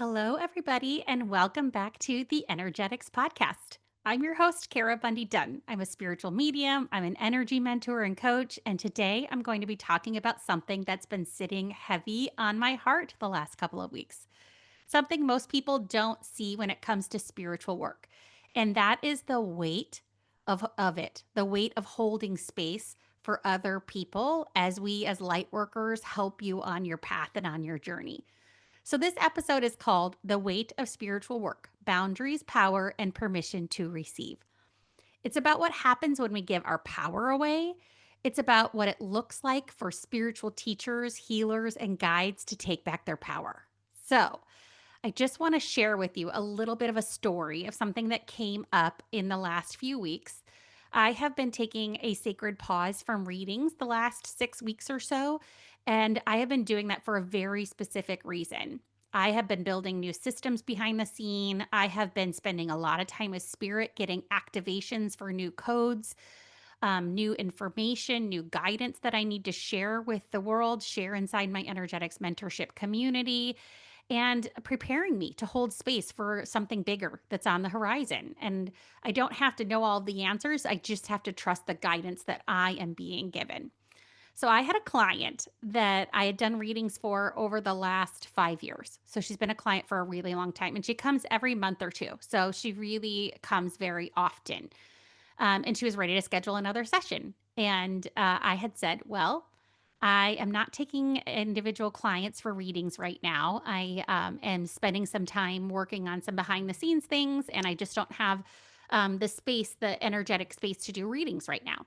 Hello, everybody, and welcome back to the Energetics Podcast. I'm your host, Kara Bunde-Dunn. I'm a spiritual medium, I'm an energy mentor and coach, and today I'm going to be talking about something that's been sitting heavy on my heart the last couple of weeks. Something most people don't see when it comes to spiritual work, and that is the weight of it, the weight of holding space for other people as we, as light workers, help you on your path and on your journey. So, this episode is called The Weight of Spiritual Work: Boundaries, Power, and Permission to Receive. It's about what happens when we give our power away. It's about what it looks like for spiritual teachers, healers, and guides to take back their power. So, I just want to share with you a little bit of a story of something that came up in the last few weeks. I have been taking a sacred pause from readings the last 6 weeks or so, and I have been doing that for a very specific reason. I have been building new systems behind the scene. I have been spending a lot of time with spirit, getting activations for new codes, new information, new guidance that I need to share with the world, share inside my energetics mentorship community, and preparing me to hold space for something bigger that's on the horizon. And I don't have to know all of the answers. I just have to trust the guidance that I am being given. So I had a client that I had done readings for over the last 5 years. So she's been a client for a really long time and she comes every month or two. So she really comes very often. And she was ready to schedule another session. And I had said, well, I am not taking individual clients for readings right now. I am spending some time working on some behind the scenes things, and I just don't have the space, the energetic space to do readings right now.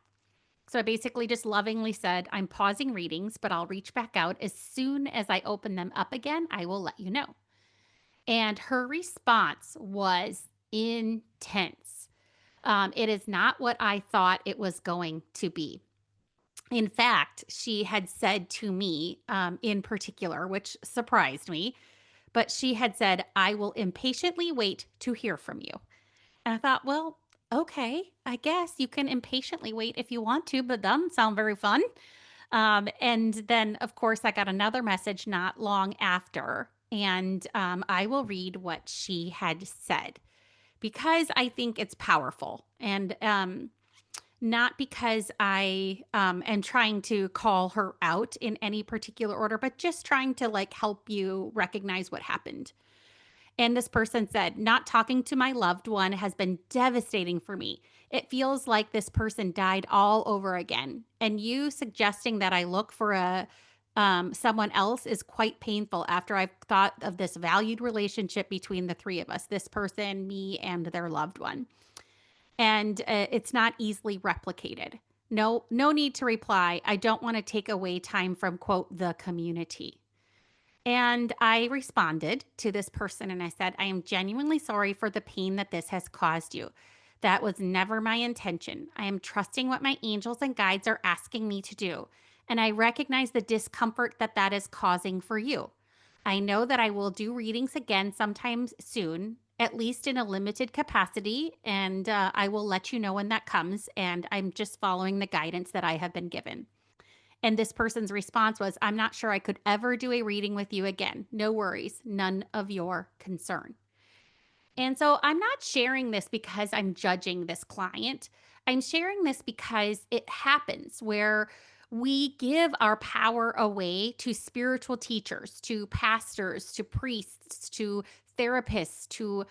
So I basically just lovingly said, I'm pausing readings, but I'll reach back out as soon as I open them up again. I will let you know. And her response was intense. It is not what I thought it was going to be. In fact, she had said to me in particular, which surprised me, but she had said, I will impatiently wait to hear from you. And I thought, well, okay, I guess you can impatiently wait if you want to, but doesn't sound very fun. And then, of course, I got another message not long after, and I will read what she had said because I think it's powerful. And not because I am trying to call her out in any particular order, but just trying to like help you recognize what happened. And this person said, not talking to my loved one has been devastating for me. It feels like this person died all over again. And you suggesting that I look for a someone else is quite painful after I've thought of this valued relationship between the three of us, this person, me, and their loved one. And it's not easily replicated. No need to reply. I don't want to take away time from, quote, the community. And I responded to this person and I said, I am genuinely sorry for the pain that this has caused you. That was never my intention. I am trusting what my angels and guides are asking me to do. And I recognize the discomfort that that is causing for you. I know that I will do readings again sometime soon, at least in a limited capacity. And I will let you know when that comes. And I'm just following the guidance that I have been given. And this person's response was, I'm not sure I could ever do a reading with you again. No worries, none of your concern. And so I'm not sharing this because I'm judging this client. I'm sharing this because it happens where we give our power away to spiritual teachers, to pastors, to priests, to therapists, to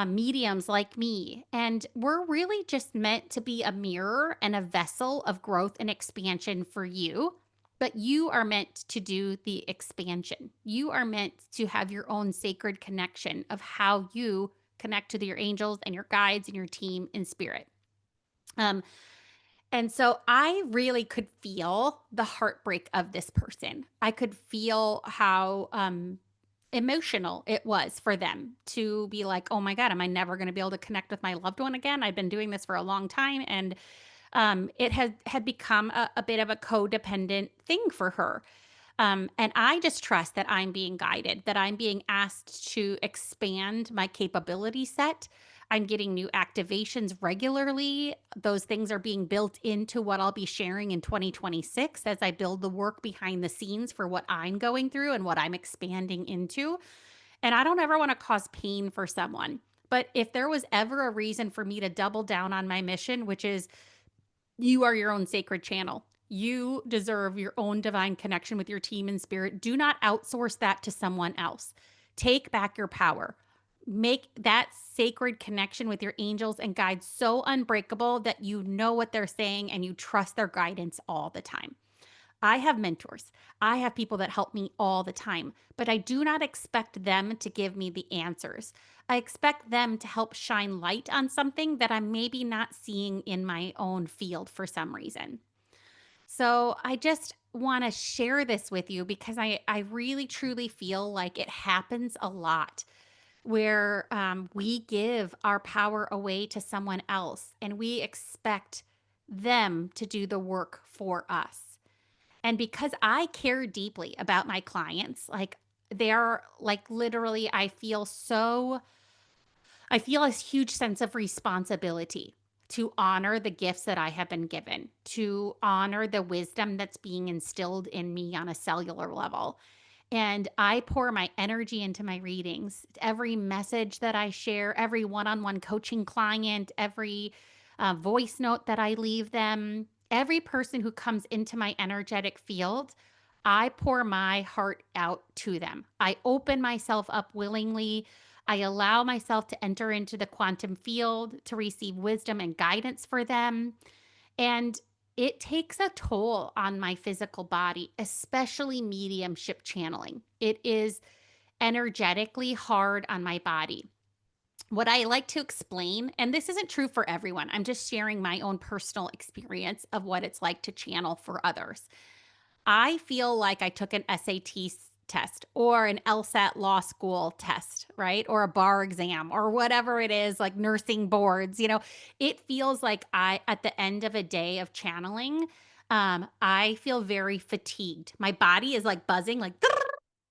mediums like me. And we're really just meant to be a mirror and a vessel of growth and expansion for you. But you are meant to do the expansion. You are meant to have your own sacred connection of how you connect to your angels and your guides and your team in spirit. Um, and so I really could feel the heartbreak of this person. I could feel how emotional it was for them to be like, oh my God, am I never going to be able to connect with my loved one again? I've been doing this for a long time. And it had become a bit of a codependent thing for her. And I just trust that I'm being guided, that I'm being asked to expand my capability set. I'm getting new activations regularly. Those things are being built into what I'll be sharing in 2026 as I build the work behind the scenes for what I'm going through and what I'm expanding into. And I don't ever want to cause pain for someone. But if there was ever a reason for me to double down on my mission, which is you are your own sacred channel. You deserve your own divine connection with your team and spirit. Do not outsource that to someone else. Take back your power. Make that sacred connection with your angels and guides so unbreakable that you know what they're saying and you trust their guidance all the time. I have mentors. I have people that help me all the time, but I do not expect them to give me the answers. I expect them to help shine light on something that I'm maybe not seeing in my own field for some reason. So I just want to share this with you because I really truly feel like it happens a lot where we give our power away to someone else and we expect them to do the work for us. And because I care deeply about my clients, like they're like literally, I feel a huge sense of responsibility to honor the gifts that I have been given, to honor the wisdom that's being instilled in me on a cellular level. And I pour my energy into my readings. Every message that I share, every one on one coaching client, every voice note that I leave them, every person who comes into my energetic field, I pour my heart out to them. I open myself up willingly. I allow myself to enter into the quantum field to receive wisdom and guidance for them. And it takes a toll on my physical body, especially mediumship channeling. It is energetically hard on my body. What I like to explain, and this isn't true for everyone, I'm just sharing my own personal experience of what it's like to channel for others. I feel like I took an SAT test or an LSAT law school test, right? Or a bar exam or whatever it is, like nursing boards. It feels like at the end of a day of channeling, I feel very fatigued. My body is like buzzing, like,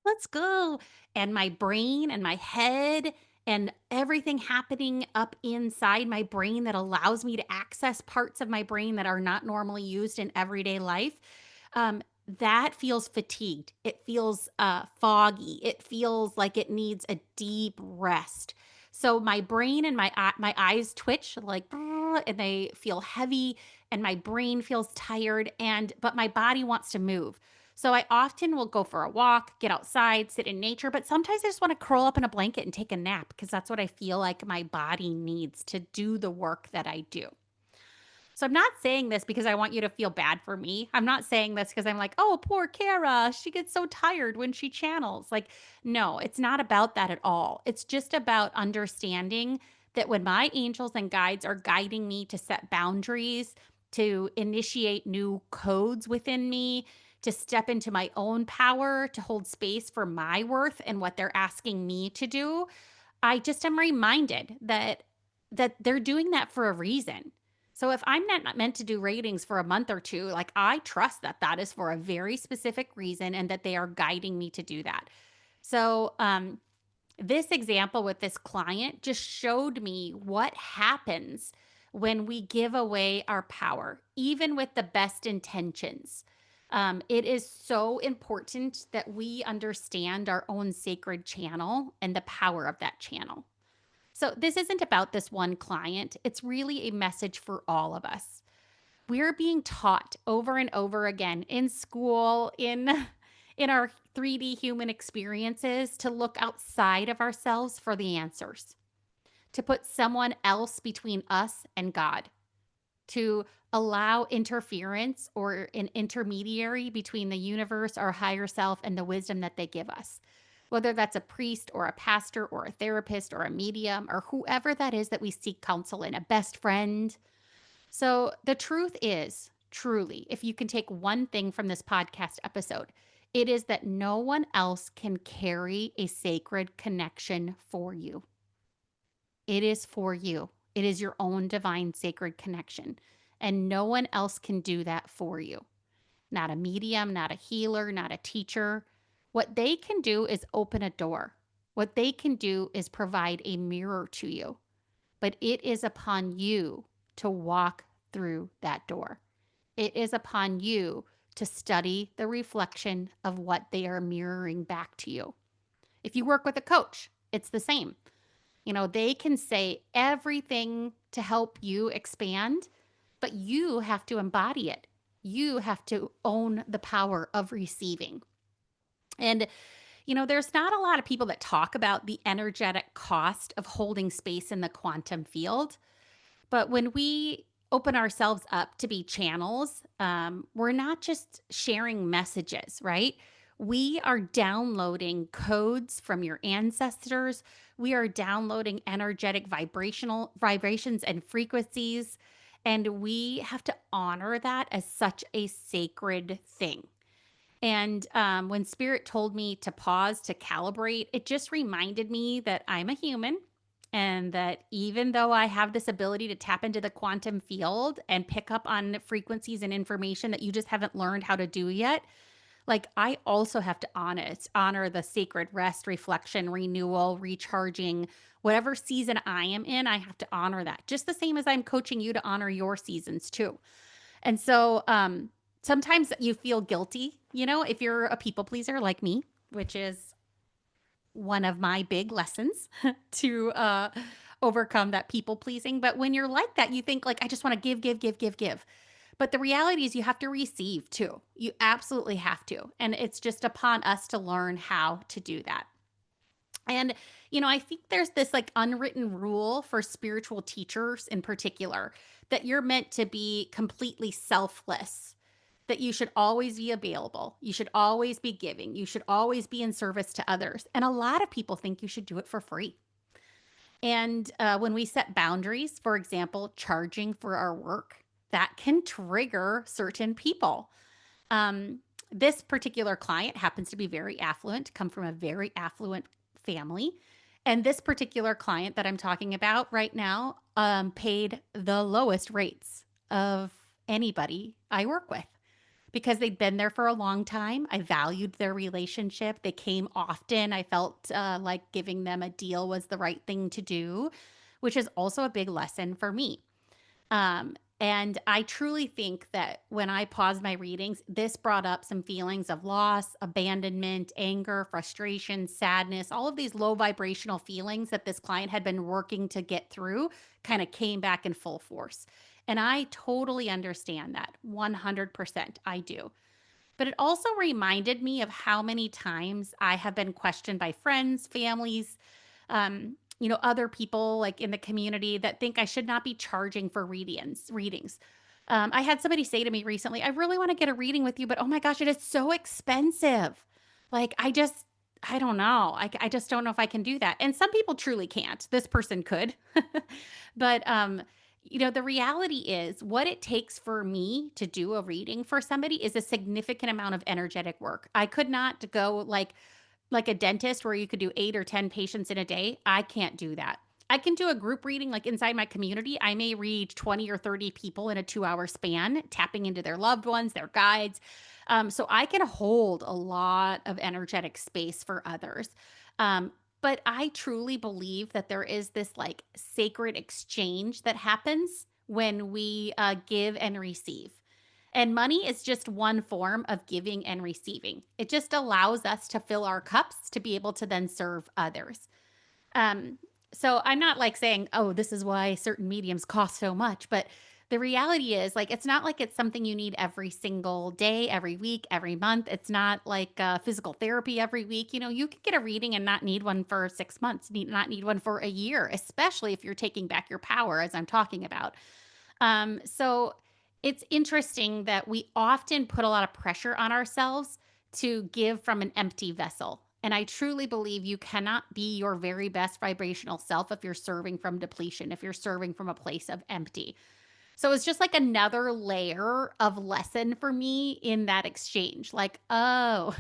let's go. And my brain and my head and everything happening up inside my brain that allows me to access parts of my brain that are not normally used in everyday life. Um, that feels fatigued. It feels foggy. It feels like it needs a deep rest. So my brain and my eyes twitch like, and they feel heavy, and my brain feels tired. But my body wants to move. So I often will go for a walk, get outside, sit in nature, but sometimes I just want to curl up in a blanket and take a nap because that's what I feel like my body needs to do the work that I do. So I'm not saying this because I want you to feel bad for me. I'm not saying this because I'm like, oh, poor Kara. She gets so tired when she channels. Like, no, it's not about that at all. It's just about understanding that when my angels and guides are guiding me to set boundaries, to initiate new codes within me, to step into my own power, to hold space for my worth and what they're asking me to do, I just am reminded that they're doing that for a reason. So if I'm not meant to do ratings for a month or two, like I trust that that is for a very specific reason and that they are guiding me to do that. So this example with this client just showed me what happens when we give away our power, even with the best intentions. It is so important that we understand our own sacred channel and the power of that channel. So, this isn't about this one client. It's really a message for all of us. We're being taught over and over again in school, in our 3D human experiences to look outside of ourselves for the answers, to put someone else between us and God, to allow interference or an intermediary between the universe, our higher self, and the wisdom that they give us. Whether that's a priest or a pastor or a therapist or a medium or whoever that is that we seek counsel in, a best friend. So, the truth is, truly, if you can take one thing from this podcast episode, it is that no one else can carry a sacred connection for you. It is for you. It is your own divine sacred connection. And no one else can do that for you. Not a medium, not a healer, not a teacher. What they can do is open a door. What they can do is provide a mirror to you. But it is upon you to walk through that door. It is upon you to study the reflection of what they are mirroring back to you. If you work with a coach, it's the same. They can say everything to help you expand, but you have to embody it. You have to own the power of receiving. And, there's not a lot of people that talk about the energetic cost of holding space in the quantum field. But when we open ourselves up to be channels, we're not just sharing messages, right? We are downloading codes from your ancestors. We are downloading energetic vibrational vibrations and frequencies. And we have to honor that as such a sacred thing. And when Spirit told me to pause to calibrate, it just reminded me that I'm a human and that even though I have this ability to tap into the quantum field and pick up on frequencies and information that you just haven't learned how to do yet, like I also have to honor the sacred rest, reflection, renewal, recharging, whatever season I am in, I have to honor that. Just the same as I'm coaching you to honor your seasons too. And so sometimes you feel guilty, if you're a people pleaser like me, which is one of my big lessons to overcome that people pleasing. But when you're like that, you think like, I just want to give, give, give, give, give. But the reality is you have to receive too. You absolutely have to. And it's just upon us to learn how to do that. And, I think there's this like unwritten rule for spiritual teachers in particular that you're meant to be completely selfless, that you should always be available. You should always be giving. You should always be in service to others. And a lot of people think you should do it for free. And when we set boundaries, for example, charging for our work, that can trigger certain people. Um, this particular client happens to be very affluent, come from a very affluent family. And this particular client that I'm talking about right now paid the lowest rates of anybody I work with because they'd been there for a long time. I valued their relationship. They came often. I felt like giving them a deal was the right thing to do, which is also a big lesson for me. And I truly think that when I paused my readings, this brought up some feelings of loss, abandonment, anger, frustration, sadness, all of these low vibrational feelings that this client had been working to get through kind of came back in full force. And I totally understand that 100%. I do. But it also reminded me of how many times I have been questioned by friends, families, other people like in the community that think I should not be charging for readings. I had somebody say to me recently, I really want to get a reading with you, but oh my gosh, it is so expensive. Like, I don't know. I just don't know if I can do that. And some people truly can't. This person could. But, the reality is what it takes for me to do a reading for somebody is a significant amount of energetic work. I could not go like a dentist where you could do 8 or 10 patients in a day. I can't do that. I can do a group reading like inside my community. I may read 20 or 30 people in a 2-hour span, tapping into their loved ones, their guides. So I can hold a lot of energetic space for others. But I truly believe that there is this like sacred exchange that happens when we give and receive. And money is just one form of giving and receiving. It just allows us to fill our cups to be able to then serve others. Um, so I'm not like saying, oh, this is why certain mediums cost so much. But the reality is, like, it's not like it's something you need every single day, every week, every month. It's not like physical therapy every week. You could get a reading and not need one for 6 months, not need one for a year, especially if you're taking back your power, as I'm talking about. So it's interesting that we often put a lot of pressure on ourselves to give from an empty vessel. And I truly believe you cannot be your very best vibrational self if you're serving from depletion, if you're serving from a place of empty. So it's just like another layer of lesson for me in that exchange. Like, oh,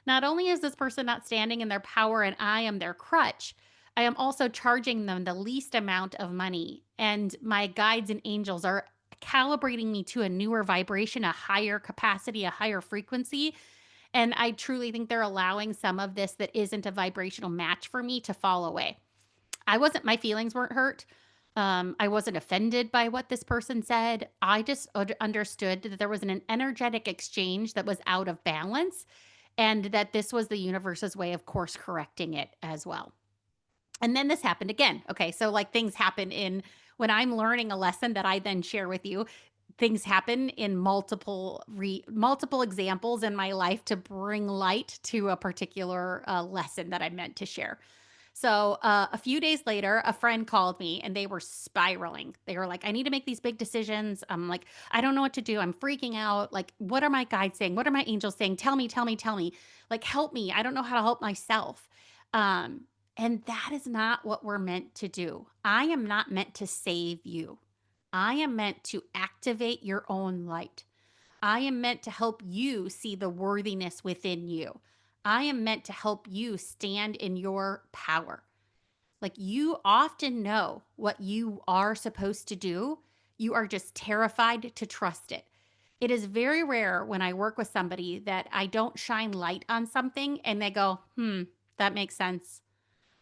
not only is this person not standing in their power and I am their crutch, I am also charging them the least amount of money. And my guides and angels are calibrating me to a newer vibration, a higher capacity, a higher frequency. And I truly think they're allowing some of this that isn't a vibrational match for me to fall away. My feelings weren't hurt. I wasn't offended by what this person said. I just understood that there was an energetic exchange that was out of balance and that this was the universe's way of course correcting it as well. And then this happened again. Okay, so like things happen in when I'm learning a lesson that I then share with you, things happen in multiple examples in my life to bring light to a particular lesson that I meant to share. So a few days later, a friend called me and they were spiraling. They were like, I need to make these big decisions. I'm like, I don't know what to do. I'm freaking out. Like, what are my guides saying? What are my angels saying? Tell me, tell me, tell me. Like, help me. I don't know how to help myself. Um, and that is not what we're meant to do. I am not meant to save you. I am meant to activate your own light. I am meant to help you see the worthiness within you. I am meant to help you stand in your power. Like you often know what you are supposed to do. You are just terrified to trust it. It is very rare when I work with somebody that I don't shine light on something and they go, that makes sense.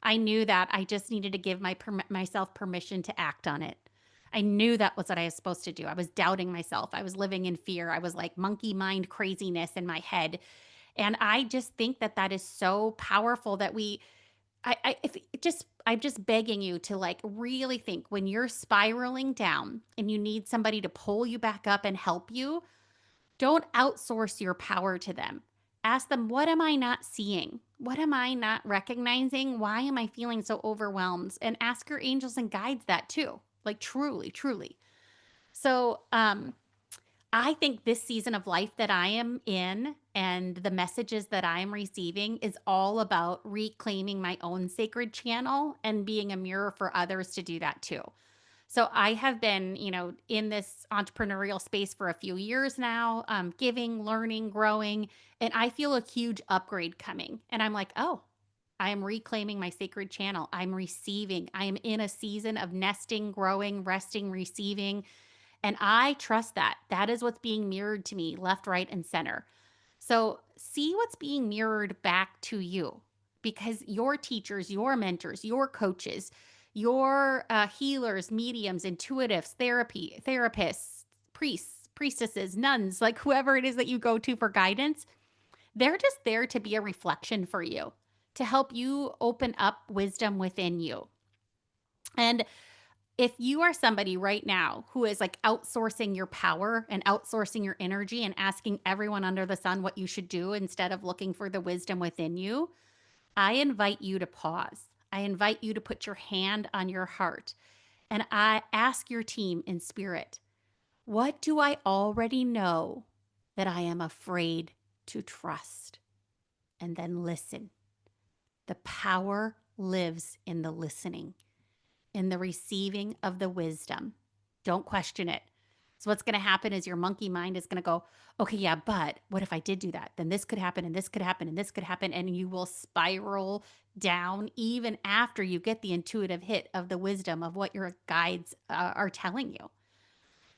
I knew that. I just needed to give myself permission to act on it. I knew that was what I was supposed to do. I was doubting myself. I was living in fear. I was like monkey mind craziness in my head. And I just think that that is so powerful that if it just, I'm just begging you to like really think when you're spiraling down and you need somebody to pull you back up and help you, don't outsource your power to them. Ask them, what am I not seeing? What am I not recognizing? Why am I feeling so overwhelmed? And ask your angels and guides that too. Like truly, truly. So, I think this season of life that I am in and the messages that I am receiving is all about reclaiming my own sacred channel and being a mirror for others to do that too. So I have been, in this entrepreneurial space for a few years now, giving, learning, growing, and I feel a huge upgrade coming. And I'm like, oh, I am reclaiming my sacred channel. I'm receiving. I am in a season of nesting, growing, resting, receiving. And I trust that. That is what's being mirrored to me left, right, and center. So see what's being mirrored back to you because your teachers, your mentors, your coaches, your healers, mediums, intuitives, therapists, priests, priestesses, nuns, like whoever it is that you go to for guidance, they're just there to be a reflection for you, to help you open up wisdom within you. And if you are somebody right now who is like outsourcing your power and outsourcing your energy and asking everyone under the sun what you should do instead of looking for the wisdom within you, I invite you to pause. I invite you to put your hand on your heart and I ask your team in spirit, what do I already know that I am afraid to trust? And then listen. The power lives in the listening, in the receiving of the wisdom. Don't question it. So, what's going to happen is your monkey mind is going to go, okay, yeah, but what if I did do that? Then this could happen, and this could happen, and this could happen. And you will spiral down even after you get the intuitive hit of the wisdom of what your guides are telling you.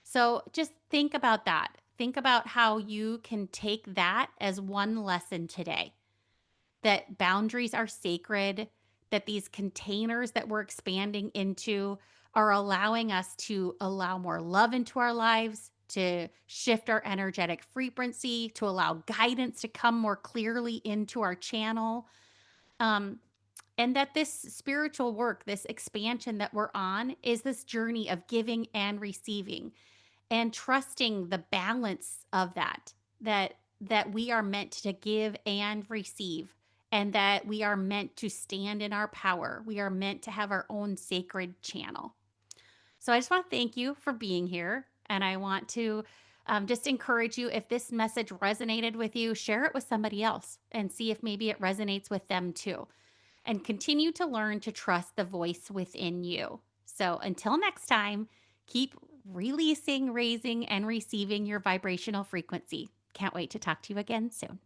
So, just think about that. Think about how you can take that as one lesson today, that boundaries are sacred, that these containers that we're expanding into are allowing us to allow more love into our lives, to shift our energetic frequency, to allow guidance to come more clearly into our channel. Um, and that this spiritual work, this expansion that we're on, is this journey of giving and receiving and trusting the balance of that we are meant to give and receive and that we are meant to stand in our power. We are meant to have our own sacred channel. So I just want to thank you for being here. And I want to just encourage you, if this message resonated with you, share it with somebody else and see if maybe it resonates with them too. And continue to learn to trust the voice within you. So until next time, keep releasing, raising, and receiving your vibrational frequency. Can't wait to talk to you again soon.